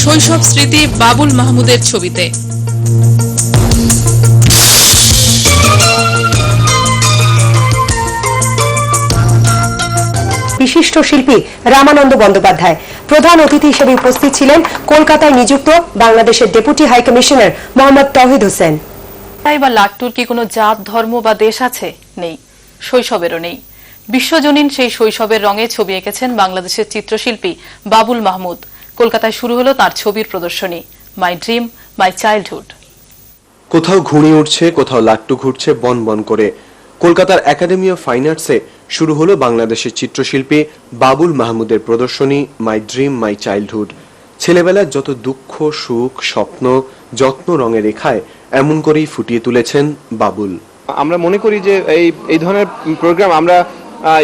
শৈশব স্মৃতি বাবুল মাহমুদের ছবিতে। বিশিষ্ট শিল্পী রামানন্দ বন্দ্যোপাধ্যায় প্রধান অতিথি হিসেবে উপস্থিত ছিলেন কলকাতায় নিযুক্ত বাংলাদেশের ডেপুটি হাই কমিশনার মোহাম্মদ তৌহিদ হোসেন। তাই বা লাট্টুর কি কোনো জাত, ধর্ম বা দেশ আছে? নেই, শৈশবেরও নেই। বিশ্বজনীন সেই শৈশবের রঙে ছবি এঁকেছেন বাংলাদেশের চিত্রশিল্পী বাবুল মাহমুদ। কলকাতায় শুরু হলো তার ছবির প্রদর্শনী, মাই ড্রিম মাই চাইল্ডহুড। কোথাও ঘুড়ি উঠছে, কোথাও লাট্টু ঘুরছে বন বন করে। কলকাতার একাডেমি অফ ফাইন আর্টসে শুরু হলো বাংলাদেশের চিত্রশিল্পী বাবুল মাহমুদের প্রদর্শনী মাই ড্রিম মাই চাইল্ডহুড। ছেলেবেলার যত দুঃখ, সুখ, স্বপ্ন যত্ন রঙে রেখায় এমন করেই ফুটিয়ে তুলেছেন বাবুল। আমরা মনে করি যে এই ধরনের প্রোগ্রাম আমরা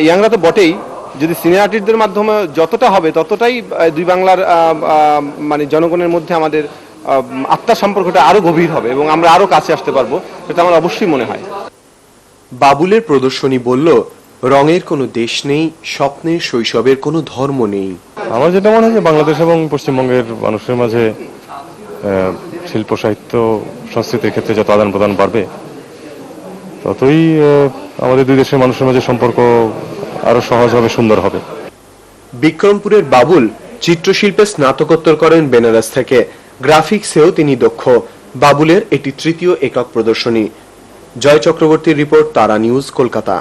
ইয়াংরা তো বটেই, যদি সিনিয়র আর্টিস্টদের মাধ্যমে যতটা হবে ততটাই দুই বাংলার মানে জনগণের মধ্যে আমাদের আত্মার সম্পর্কটা আরো গভীর হবে এবং আমরা আরো কাছে আসতে পারবো, এটা আমার অবশ্যই মনে হয়। বাবুলের প্রদর্শনী বলল, রঙের কোনো দেশ নেই, স্বপ্নের শৈশবের কোনো ধর্ম নেই। আমার যেটা মনে হয় যে বাংলাদেশ এবং পশ্চিমবঙ্গের মানুষের মাঝে শিল্প, সাহিত্য, সংস্কৃতির ক্ষেত্রে যত আদান প্রদান বাড়বে ততই আমাদের দুই দেশের মানুষের মাঝে সম্পর্ক আরো সহজ হবে, সুন্দর হবে। বিক্রমপুরের বাবুল চিত্রশিল্পে স্নাতকোত্তর করেন বেনারস থেকে। গ্রাফিক্সেও তিনি দক্ষ। বাবুলের এটি তৃতীয় একক প্রদর্শনী। জয় চক্রবর্তীর রিপোর্ট, তারা নিউজ, কলকাতা।